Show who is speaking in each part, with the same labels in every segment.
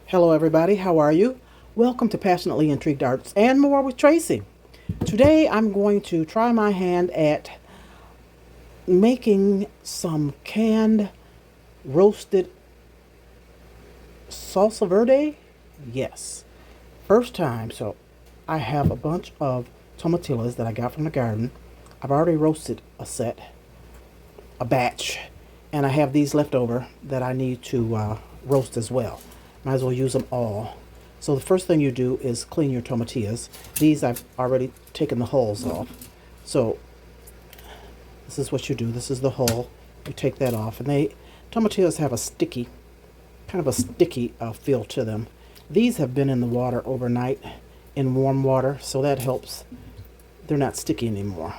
Speaker 1: Hello, everybody. How are you? Welcome to Passionately Intrigued Arts and More with Tracy. Today, I'm going to try my hand at making some canned roasted salsa verde. Yes, first time. So, I have a bunch of tomatillos that I got from the garden. I've already roasted a batch, and I have these left over that I need to roast as well. Might as well use them all. So the first thing you do is clean your tomatillas. These I've already taken the hulls off. So this is what you do. This is the hull. You take that off, and tomatillas have kind of a sticky feel to them. These have been in the water overnight in warm water, so that helps. They're not sticky anymore,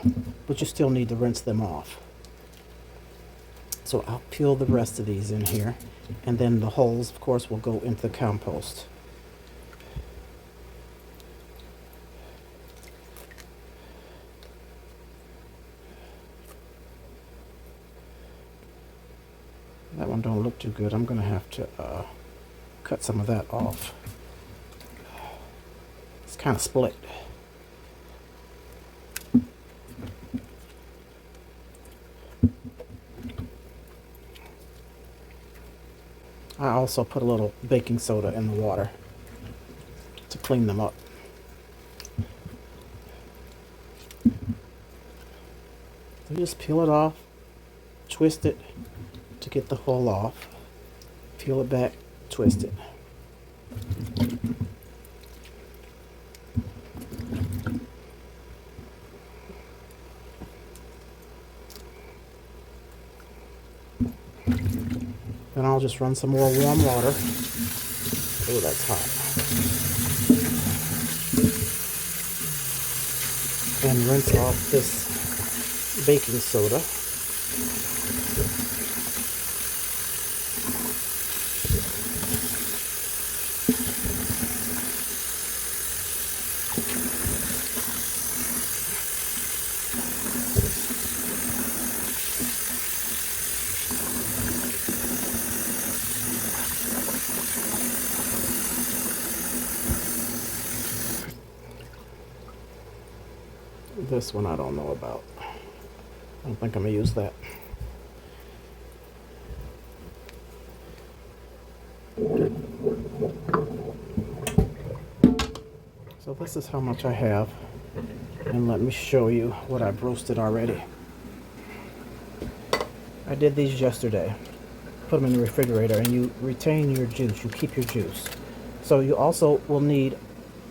Speaker 1: but you still need to rinse them off. So I'll peel the rest of these in here, and then the hulls, of course, will go into the compost. That one don't look too good. I'm going to have to cut some of that off. It's kind of split. I also put a little baking soda in the water to clean them up. So just peel it off, twist it to get the hull off, peel it back, twist it. Then I'll just run some more warm water. Oh, that's hot. And rinse off this baking soda. This one I don't know about. I don't think I'm gonna use that. So this is how much I have, and let me show you what I've roasted already. I did these yesterday. Put them in the refrigerator, and you retain your juice. You keep your juice. So you also will need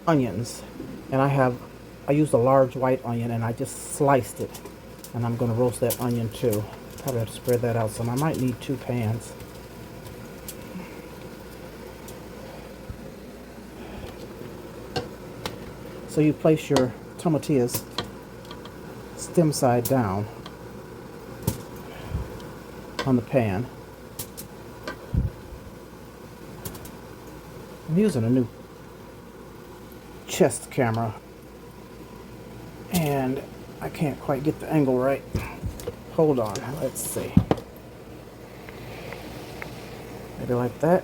Speaker 1: onions, and I used a large white onion, and I just sliced it, and I'm going to roast that onion too. Probably have to spread that out some. I might need 2 pans. So you place your tomatillas stem side down on the pan. I'm using a new chest camera, and I can't quite get the angle right. Hold on, let's see. Maybe like that.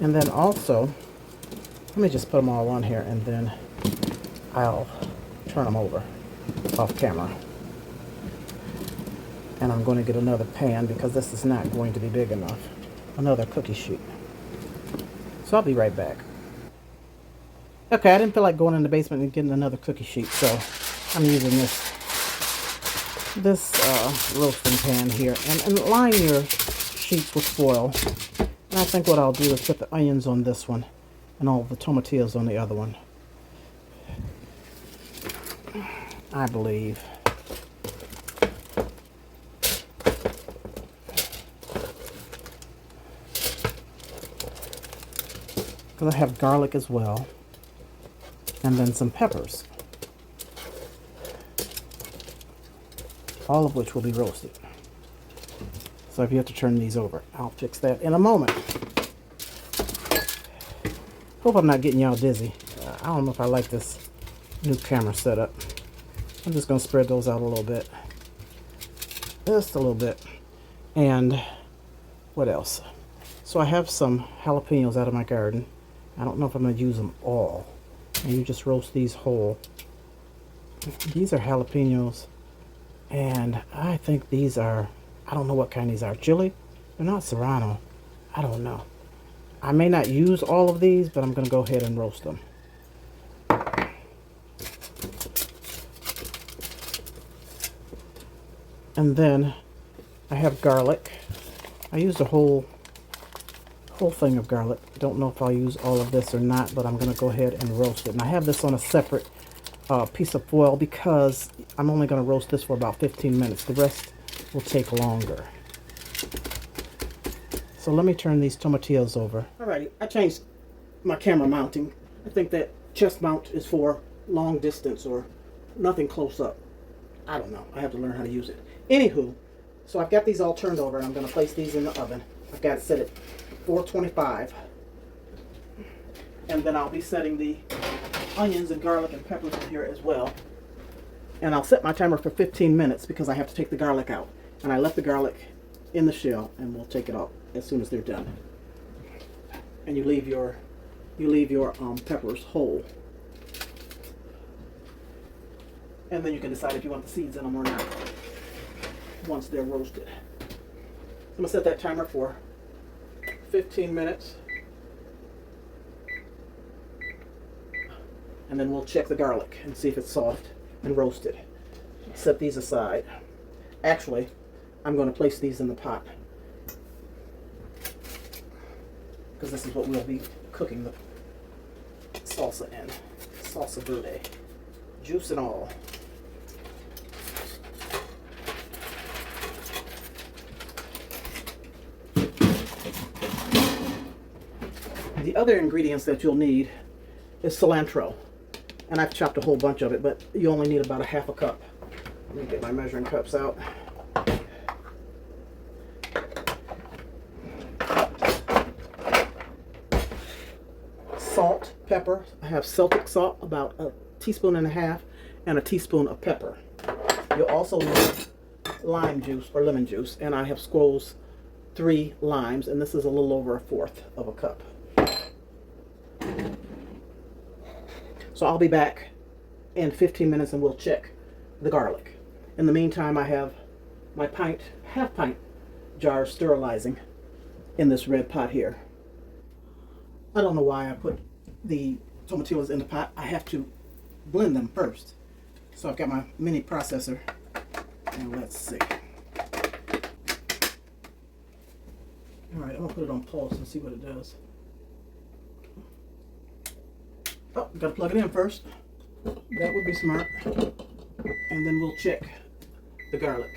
Speaker 1: And then also, let me just put them all on here, and then I'll turn them over off camera. And I'm going to get another pan because this is not going to be big enough. Another cookie sheet. So I'll be right back. Okay, I didn't feel like going in the basement and getting another cookie sheet, so I'm using this roasting pan here. And line your sheets with foil. And I think what I'll do is put the onions on this one and all the tomatillos on the other one. I believe. Because I have garlic as well, and then some peppers, all of which will be roasted. So if you have to turn these over, I'll fix that in a moment. Hope I'm not getting y'all dizzy. I don't know if I like this new camera setup. I'm just going to spread those out a little bit. Just a little bit. And what else? So I have some jalapenos out of my garden. I don't know if I'm going to use them all. And you just roast these whole. These are jalapenos. And I think these are, I don't know what kind these are. Chili? They're not serrano. I don't know. I may not use all of these, but I'm going to go ahead and roast them. And then I have garlic. I used a whole thing of garlic. Don't know if I'll use all of this or not, but I'm going to go ahead and roast it. And I have this on a separate piece of foil because I'm only going to roast this for about 15 minutes. The rest will take longer. So let me turn these tomatillos over. Alrighty, I changed my camera mounting. I think that chest mount is for long distance or nothing close up. I don't know. I have to learn how to use it. Anywho, so I've got these all turned over and I'm going to place these in the oven. I've got it set at 425. And then I'll be setting the onions and garlic and peppers in here as well. And I'll set my timer for 15 minutes because I have to take the garlic out. And I left the garlic in the shell and we'll take it out as soon as they're done. And you leave your peppers whole. And then you can decide if you want the seeds in them or not once they're roasted. I'm going to set that timer for 15 minutes. And then we'll check the garlic and see if it's soft and roasted. Set these aside. Actually, I'm going to place these in the pot because this is what we'll be cooking the salsa in. Salsa Verde. Juice and all. The other ingredients that you'll need is cilantro. And I've chopped a whole bunch of it, but you only need about a half a cup. Let me get my measuring cups out. Salt, pepper. I have Celtic salt, about a teaspoon and a half, and a teaspoon of pepper. You'll also need lime juice or lemon juice, and I have squoze 3 limes, and this is a little over a fourth of a cup. So I'll be back in 15 minutes and we'll check the garlic. In the meantime, I have my half pint jar sterilizing in this red pot here. I don't know why I put the tomatillos in the pot. I have to blend them first. So I've got my mini processor and let's see. Alright, I'm gonna put it on pulse and see what it does. Oh, gotta plug it in first. That would be smart. And then we'll check the garlic.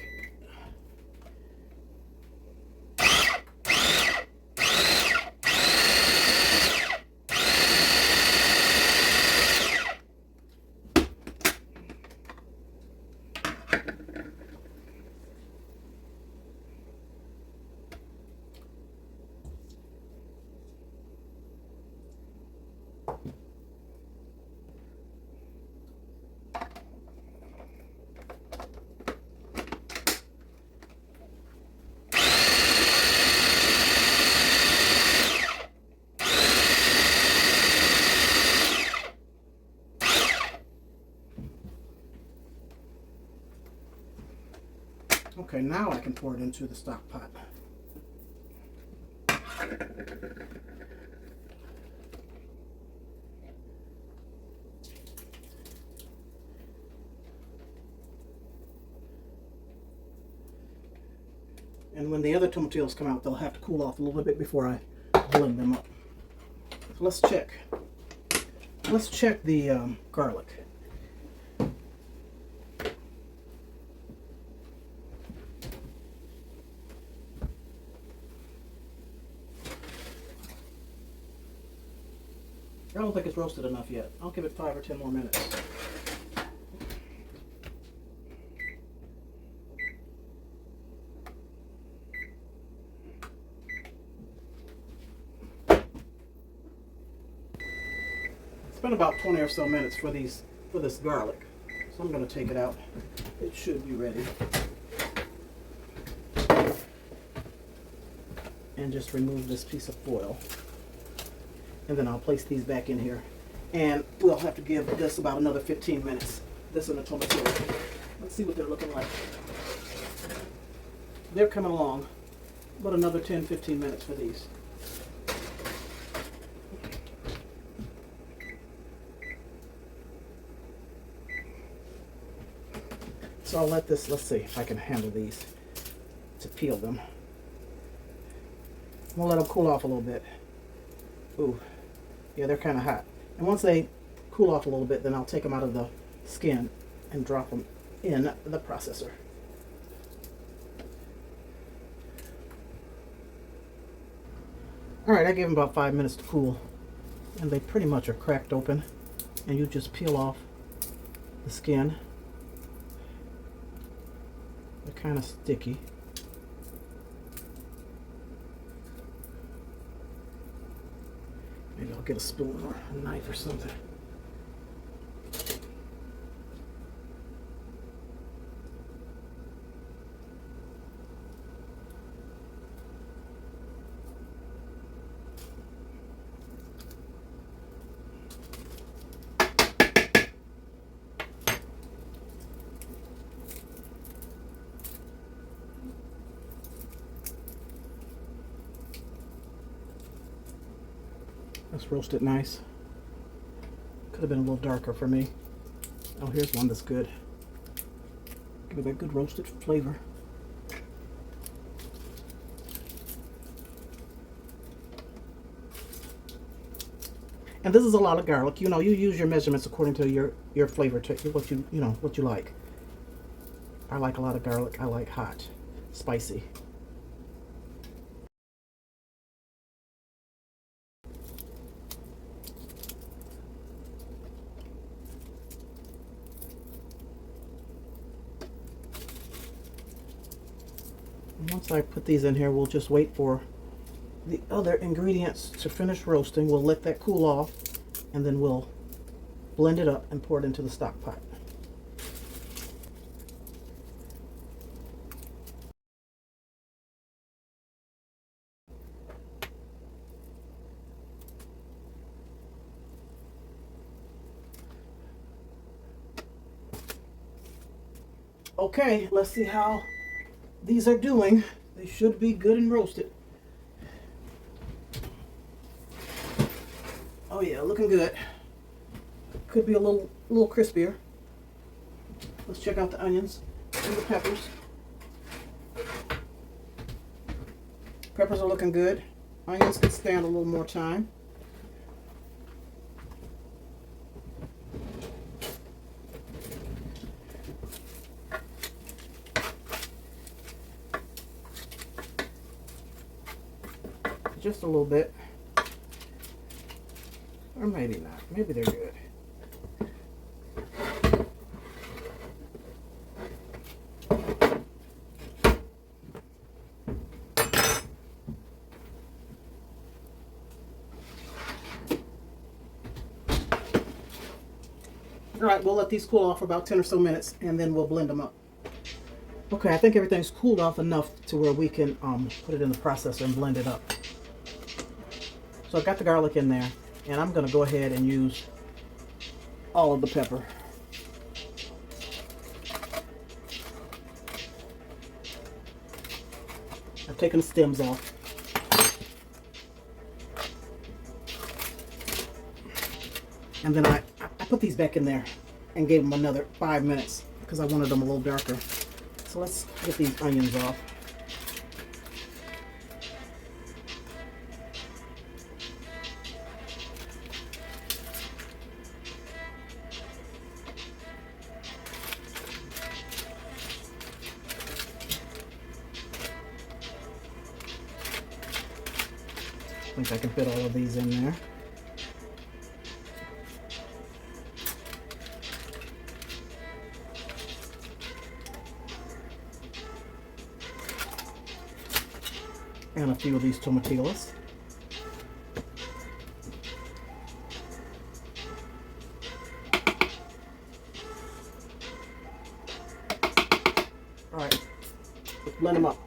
Speaker 1: Okay, now I can pour it into the stock pot. And when the other tomatillos come out, they'll have to cool off a little bit before I blend them up. So let's check. Let's check the garlic. I don't think it's roasted enough yet. I'll give it 5 or 10 more minutes. It's been about 20 or so minutes for this garlic. So I'm going to take it out. It should be ready. And just remove this piece of foil. And then I'll place these back in here. And we'll have to give this about another 15 minutes. This and the tomatillo. Let's see what they're looking like. They're coming along. About another 10-15 minutes for these. So I'll let this, let's see if I can handle these to peel them. We'll let them cool off a little bit. Ooh, yeah, they're kind of hot. And once they cool off a little bit, then I'll take them out of the skin and drop them in the processor. All right, I gave them about 5 minutes to cool, and they pretty much are cracked open. And you just peel off the skin. They're kind of sticky. Maybe I'll get a spoon or a knife or something. Let's roast it nice. Could have been a little darker for me. Oh, here's one that's good. Give it that good roasted flavor. And this is a lot of garlic. You know, you use your measurements according to your flavor, to what you know what you like. I like a lot of garlic. I like hot, spicy. Once I put these in here, we'll just wait for the other ingredients to finish roasting. We'll let that cool off, and then we'll blend it up and pour it into the stock pot. Okay, let's see how these are doing. They should be good and roasted. Oh yeah, looking good. Could be a little crispier. Let's check out the onions and the peppers. Peppers are looking good. Onions could stand a little more time. Just a little bit. Or maybe not. Maybe they're good. All right, we'll let these cool off for about 10 or so minutes, and then we'll blend them up. Okay, I think everything's cooled off enough to where we can put it in the processor and blend it up. So I've got the garlic in there, and I'm going to go ahead and use all of the pepper. I've taken the stems off. And then I put these back in there and gave them another 5 minutes because I wanted them a little darker. So let's get these onions off. I think I can fit all of these in there. And a few of these tomatillos. blend them up.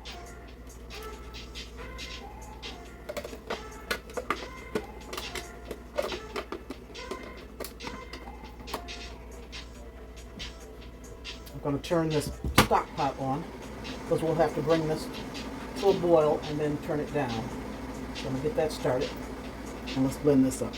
Speaker 1: I'm going to turn this stock pot on because we'll have to bring this to a boil and then turn it down. So I'm going to get that started and let's blend this up.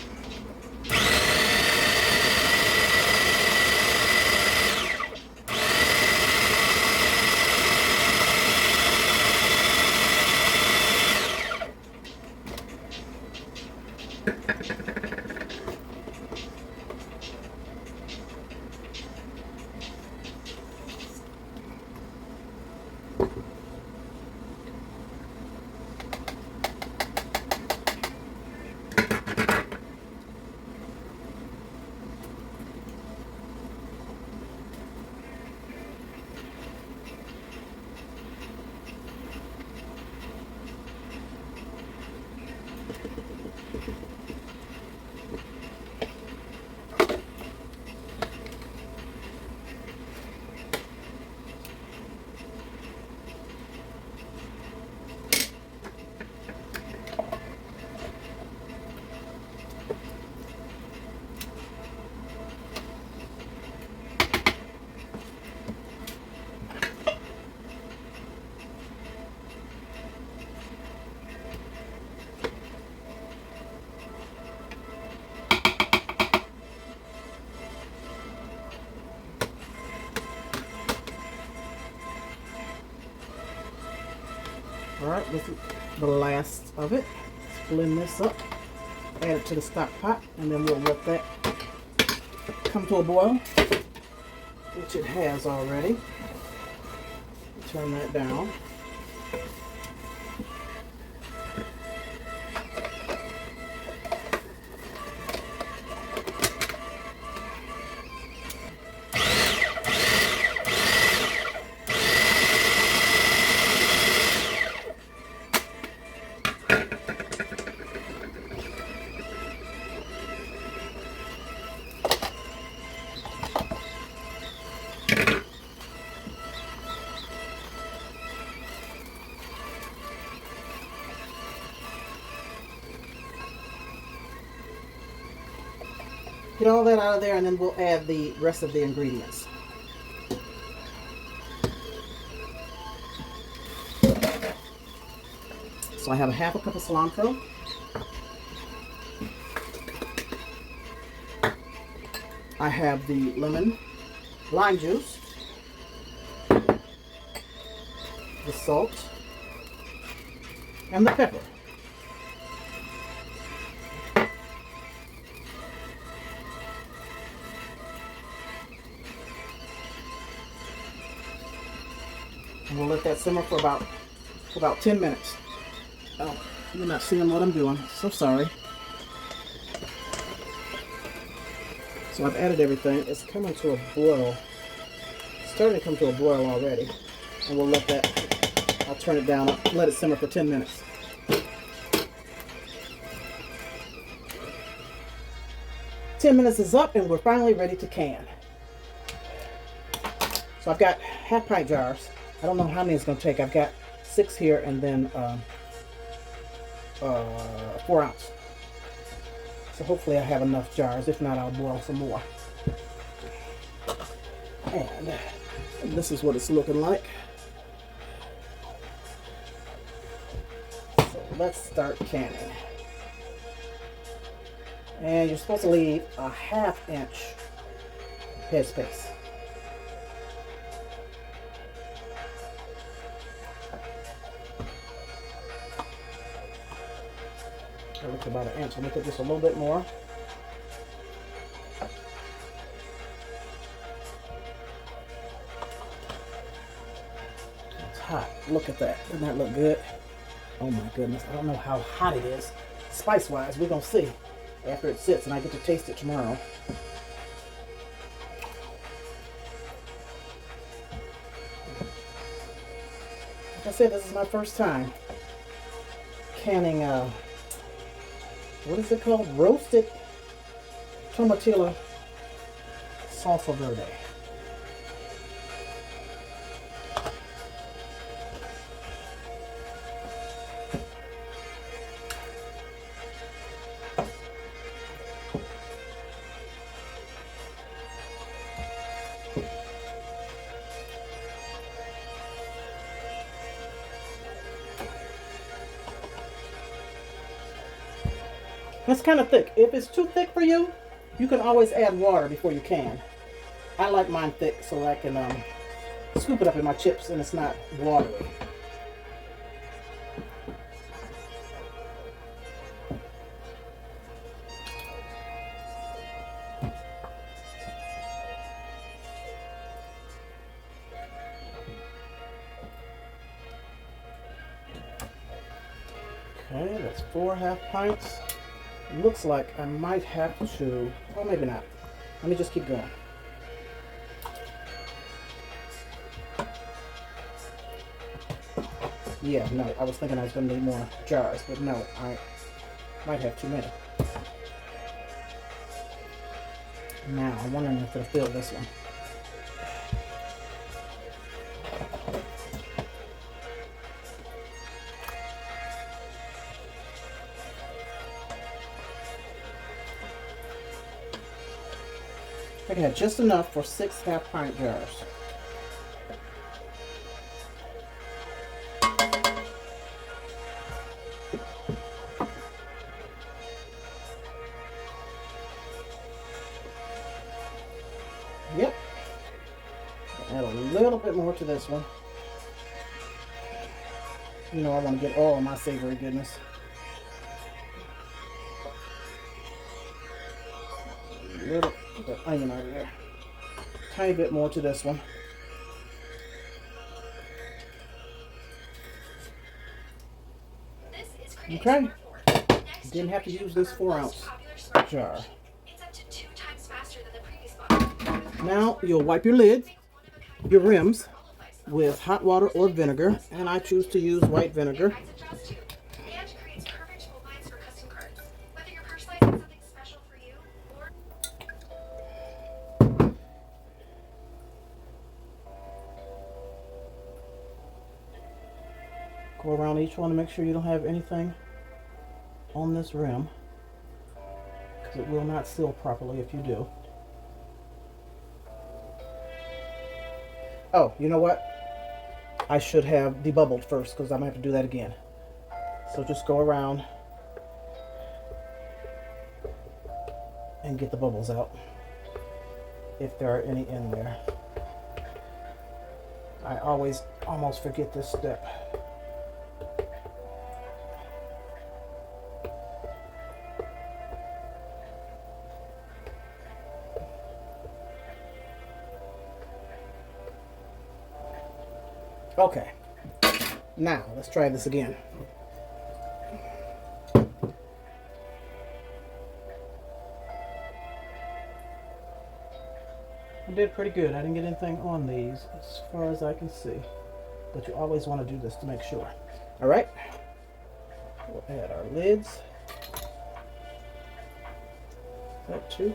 Speaker 1: Alright, this is the last of it. Let's blend this up, add it to the stock pot, and then we'll let that come to a boil, which it has already. Turn that down. Get all that out of there and then we'll add the rest of the ingredients. So I have a half a cup of cilantro. I have the lime juice, the salt, and the pepper. And we'll let that simmer for about 10 minutes. Oh, you're not seeing what I'm doing. So sorry. So I've added everything. It's coming to a boil. It's starting to come to a boil already. And we'll let that, I'll turn it down, let it simmer for 10 minutes. Ten minutes is up and we're finally ready to can. So I've got half pint jars. I don't know how many it's going to take. I've got 6 here and then 4 ounce. So hopefully I have enough jars. If not, I'll boil some more. And this is what it's looking like. So let's start canning. And you're supposed to leave a 1/2 inch headspace. I look about 1 inch. I'll make it just a little bit more. It's hot. Look at that. Doesn't that look good? Oh my goodness. I don't know how hot it is. Spice-wise, we're going to see after it sits and I get to taste it tomorrow. Like I said, this is my first time canning what is it called? Roasted Tomatillo Salsa Verde. It's kind of thick. If it's too thick for you, you can always add water before you can. I like mine thick so I can scoop it up in my chips and it's not watery. Okay, that's 4 half pints. Looks like I might have to, or maybe not. Let me just keep going. Yeah, no, I was thinking I was going to need more jars, but no, I might have too many. Now, I'm wondering if it'll fill this one. I can have just enough for 6 half pint jars. Yep. Add a little bit more to this one. You know I want to get all of my savory goodness. A little bit of onion over there. Tiny bit more to this one. Okay. Didn't have to use this 4-ounce jar. Now you'll wipe your lid, your rims, with hot water or vinegar, and I choose to use white vinegar. Go around each one to make sure you don't have anything on this rim, because it will not seal properly if you do. Oh, you know what? I should have debubbled first because I'm going to have to do that again. So just go around and get the bubbles out if there are any in there. I always almost forget this step. Okay, now let's try this again. I did pretty good. I didn't get anything on these as far as I can see, but you always want to do this to make sure. All right, we'll add our lids. That too.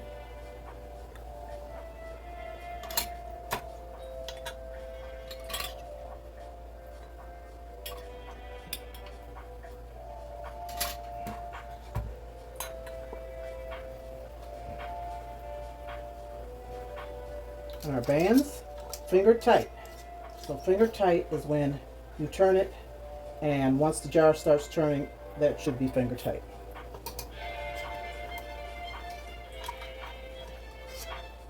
Speaker 1: And our bands, finger tight. So finger tight is when you turn it, and once the jar starts turning, that should be finger tight.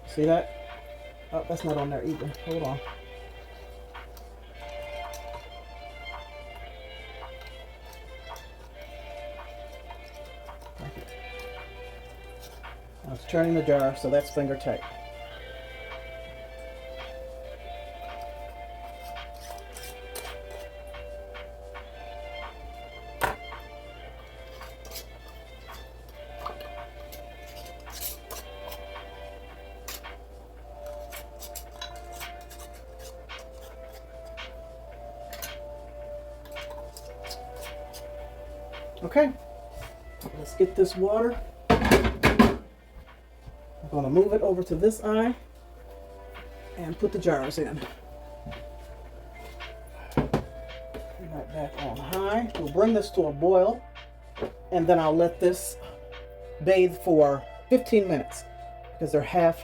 Speaker 1: See that? Oh, that's not on there either. Hold on. Now it's turning the jar, so that's finger tight. Okay, let's get this water. I'm going to move it over to this eye and put the jars in. Right back on high. We'll bring this to a boil, and then I'll let this bathe for 15 minutes because they're half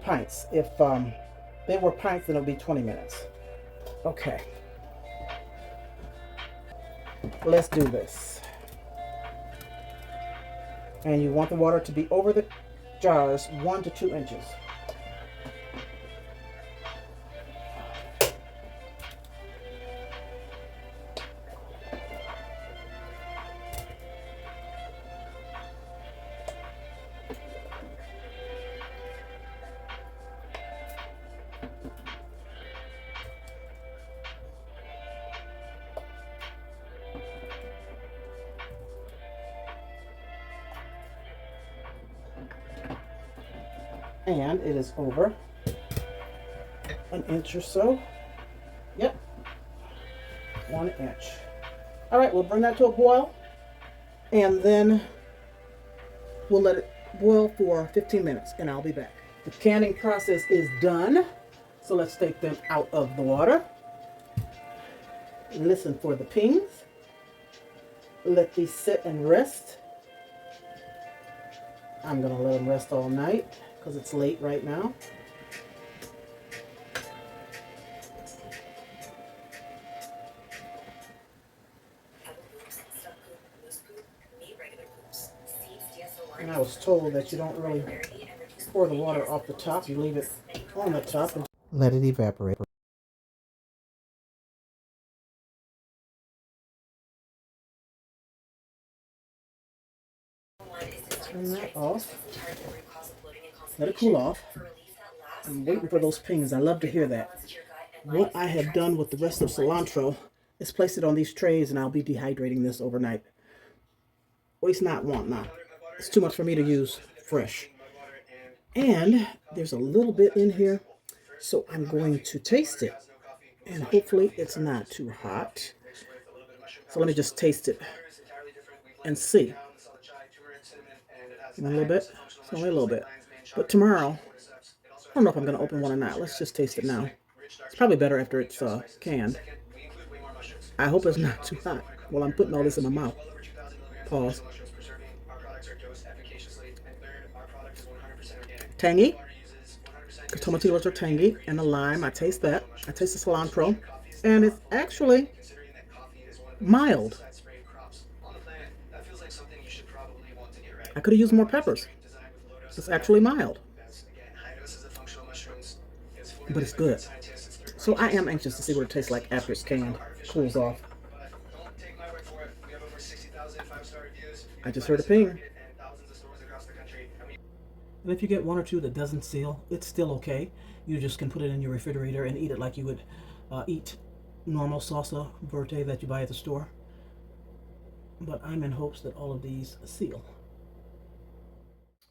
Speaker 1: pints. If they were pints, then it'll be 20 minutes. Okay. Let's do this. And you want the water to be over the jars 1 to 2 inches. And it is over 1 inch or so. Yep, 1 inch. All right, we'll bring that to a boil, and then we'll let it boil for 15 minutes, and I'll be back. The canning process is done, so let's take them out of the water. Listen for the pings. Let these sit and rest. I'm gonna let them rest all night because it's late right now. And I was told that you don't really pour the water off the top. You leave it on the top and let it evaporate. Turn that off. Let it cool off. I'm waiting for those pings. I love to hear that. What I have done with the rest of cilantro is place it on these trays, and I'll be dehydrating this overnight. Waste not, want not. It's too much for me to use fresh. And there's a little bit in here, so I'm going to taste it. And hopefully it's not too hot. So let me just taste it and see. A little bit. It's only a little bit. But tomorrow, I don't know if I'm going to open one or not. Let's just taste it now. It's probably better after it's canned. I hope it's not too hot while I'm putting all this in my mouth. Pause. Tangy. The tomatillos are tangy. And the lime, I taste that. I taste the cilantro. And it's actually mild. I could have used more peppers. It's actually mild. But it's good. So I am anxious to see what it tastes like after it's canned. Cools off. I just heard a ping. And if you get one or two that doesn't seal, it's still okay. You just can put it in your refrigerator and eat it like you would eat normal salsa verde that you buy at the store. But I'm in hopes that all of these seal.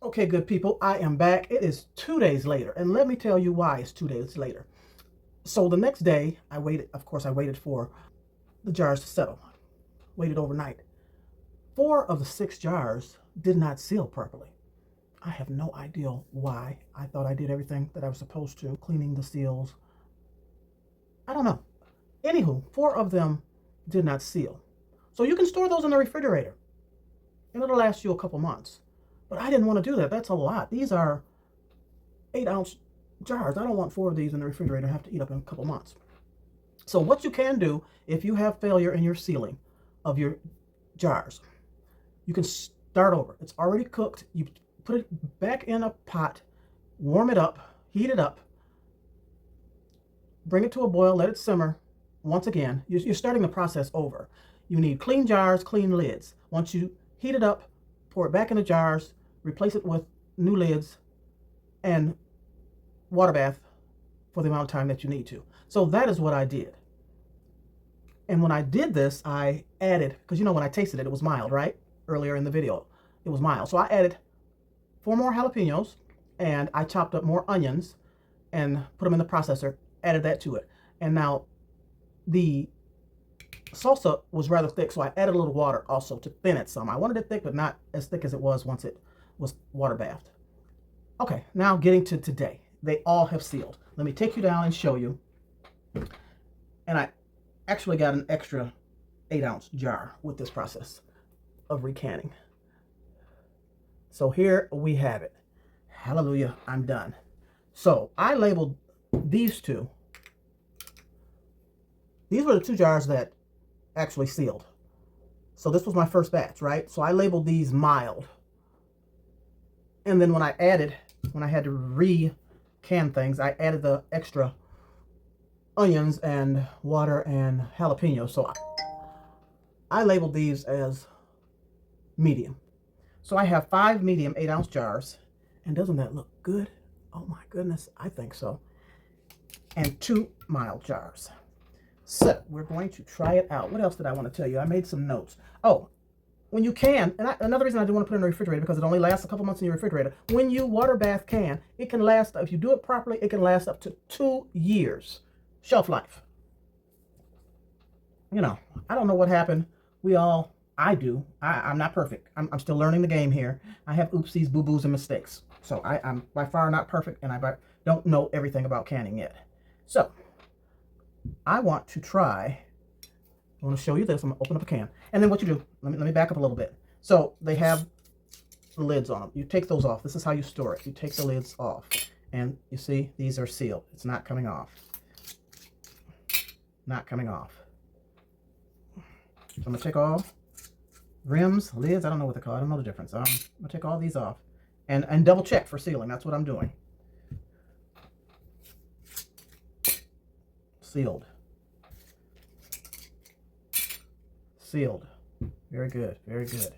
Speaker 1: Okay, good people, I am back. It is 2 days later, and let me tell you why it's 2 days later. So the next day, I waited for the jars to settle. Waited overnight. 4 of the 6 jars did not seal properly. I have no idea why. I thought I did everything that I was supposed to, cleaning the seals. I don't know. Anywho, 4 of them did not seal. So you can store those in the refrigerator, and it'll last you a couple months. But I didn't want to do that. That's a lot. These are 8-ounce jars. I don't want 4 of these in the refrigerator and have to eat up in a couple months. So what you can do if you have failure in your sealing of your jars, you can start over. It's already cooked. You put it back in a pot, warm it up, heat it up, bring it to a boil, let it simmer. Once again, you're starting the process over. You need clean jars, clean lids. Once you heat it up, pour it back in the jars, replace it with new lids, and water bath for the amount of time that you need to. So that is what I did. And when I did this, I added, because you know when I tasted it, it was mild, right? Earlier in the video, it was mild. So I added 4 more jalapenos, and I chopped up more onions and put them in the processor, added that to it. And now the salsa was rather thick, so I added a little water also to thin it some. I wanted it thick, but not as thick as it was once it was water bathed. Okay, now getting to today. They all have sealed. Let me take you down and show you. And I actually got an extra 8-ounce jar with this process of recanning. So here we have it. Hallelujah, I'm done. So I labeled these 2. These were the 2 jars that actually sealed. So this was my first batch, right? So I labeled these mild. And then when I had to re-can things, I added the extra onions and water and jalapenos. So I labeled these as medium. So I have 5 medium 8-ounce jars. And doesn't that look good? Oh my goodness, I think so. And 2 mild jars. So we're going to try it out. What else did I want to tell you? I made some notes. Oh, when you can, and another reason I didn't want to put it in the refrigerator, because it only lasts a couple months in your refrigerator. When you water bath can, it can last, if you do it properly, it can last up to 2 years shelf life. You know, I don't know what happened. I do. I'm not perfect. I'm still learning the game here. I have oopsies, boo-boos, and mistakes. So I'm by far not perfect, and I don't know everything about canning yet. So I want to show you this. I'm gonna open up a can. And then what you do, let me back up a little bit. So they have the lids on them. You take those off. This is how you store it. You take the lids off. And you see, these are sealed. It's not coming off. Not coming off. So I'm gonna take all rims, lids, I don't know what they're called. I don't know the difference. I'm gonna take all these off and double check for sealing. That's what I'm doing. Sealed. Sealed. Very good. Very good.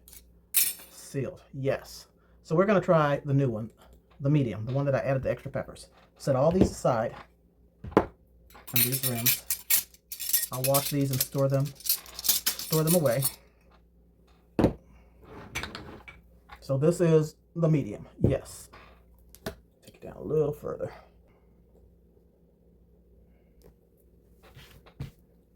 Speaker 1: Sealed. Yes. So we're going to try the new one, the medium, the one that I added the extra peppers. Set all these aside. And these rims. I'll wash these and store them away. So this is the medium. Yes. Take it down a little further.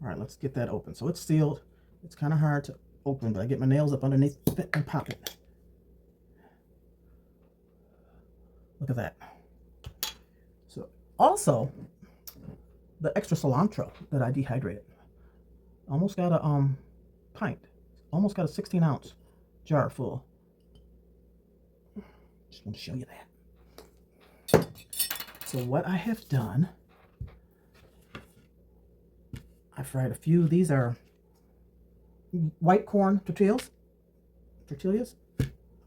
Speaker 1: All right, let's get that open. So it's sealed. It's kind of hard to open, but I get my nails up underneath it and pop it. Look at that. So also, the extra cilantro that I dehydrated. Almost got a pint. Almost got a 16-ounce jar full. Just want to show you that. So what I have done, I fried a few. These are white corn tortillas.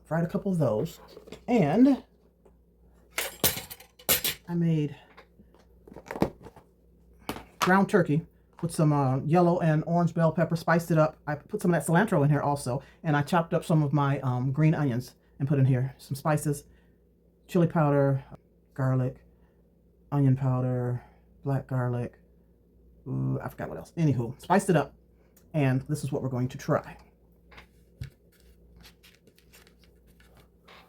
Speaker 1: Fried a couple of those. And I made ground turkey with some yellow and orange bell pepper, spiced it up. I put some of that cilantro in here also. And I chopped up some of my green onions and put in here some spices, chili powder, garlic, onion powder, black garlic. Ooh, I forgot what else. Anywho, spiced it up. And this is what we're going to try.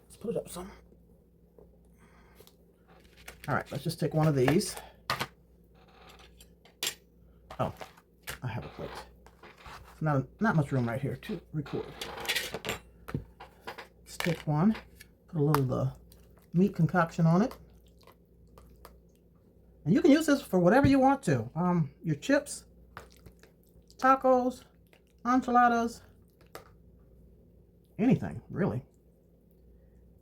Speaker 1: Let's put it up some. All right, let's just take one of these. Oh, I have a plate. Not much room right here to record. Let's take one, put a little of the meat concoction on it. And you can use this for whatever you want to. Your chips, tacos, enchiladas, anything, really.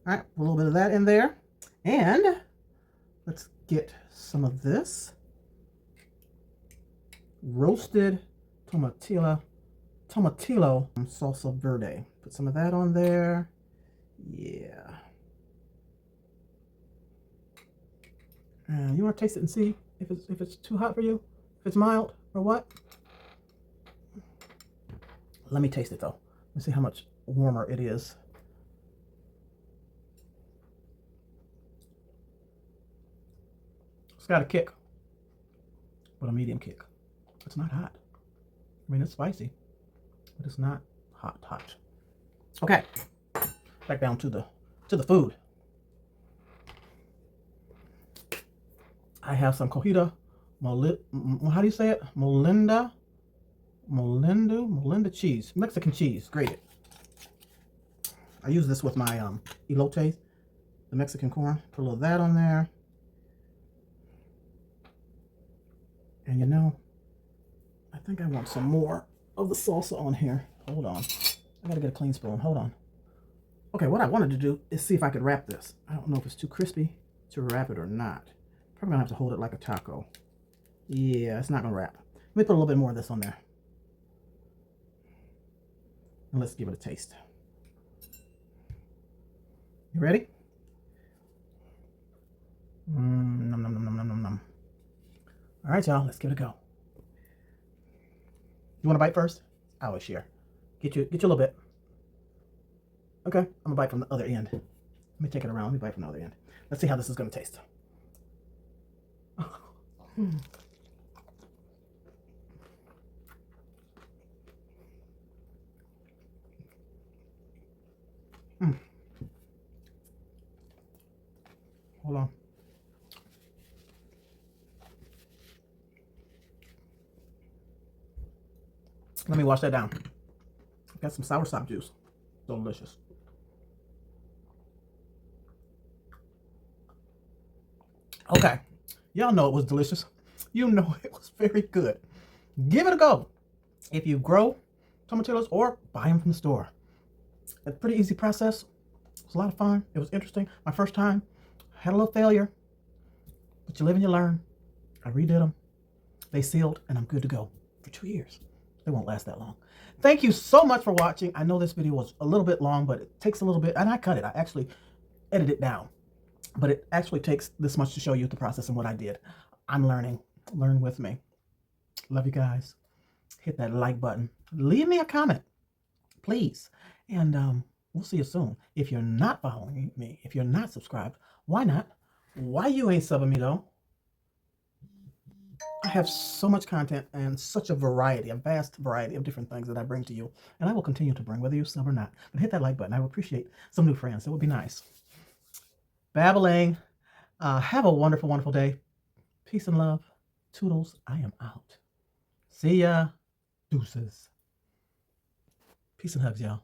Speaker 1: All right, a little bit of that in there. And let's get some of this roasted tomatillo salsa verde. Put some of that on there. Yeah. And you want to taste it and see if it's too hot for you, if it's mild or what. Let me taste it though. Let's see how much warmer it is. It's got a kick, but a medium kick. It's not hot. I mean, it's spicy, but it's not hot. Okay, back down to the food. I have some cojita, how do you say it? Molinda cheese, Mexican cheese, grated. I use this with my elotes, the Mexican corn. Put a little of that on there. And you know, I think I want some more of the salsa on here. Hold on. I gotta get a clean spoon. Hold on. Okay, what I wanted to do is see if I could wrap this. I don't know if it's too crispy to wrap it or not. Probably gonna have to hold it like a taco. Yeah, it's not gonna wrap. Let me put a little bit more of this on there. And let's give it a taste. You ready? Nom, nom, nom, nom, nom, nom, nom. All right, y'all, let's give it a go. You want to bite first? I always share. Get you a little bit. Okay, I'm gonna bite from the other end. Let me take it around. Let me bite from the other end. Let's see how this is gonna taste. Mm. Hold on. Let me wash that down. Got some soursop juice. Delicious. Okay. Y'all know it was delicious. You know it was very good. Give it a go. If you grow tomatillos or buy them from the store. It's a pretty easy process. It was a lot of fun. It was interesting. My first time. Had a little failure. But you live and you learn. I redid them. They sealed and I'm good to go for 2 years. They won't last that long. Thank you so much for watching. I know this video was a little bit long, but it takes a little bit, and I cut it. I actually edited it down, but it actually takes this much to show you the process and what I did. I'm learning. Learn with me. Love you guys. Hit that like button. Leave me a comment, please. And we'll see you soon. If you're not following me, if you're not subscribed, why not? Why you ain't subbing me though? I have so much content and such a vast variety of different things that I bring to you. And I will continue to bring, whether you sub or not. But hit that like button. I would appreciate some new friends. It would be nice. Babbling. Have a wonderful, wonderful day. Peace and love. Toodles. I am out. See ya. Deuces. Peace and hugs, y'all.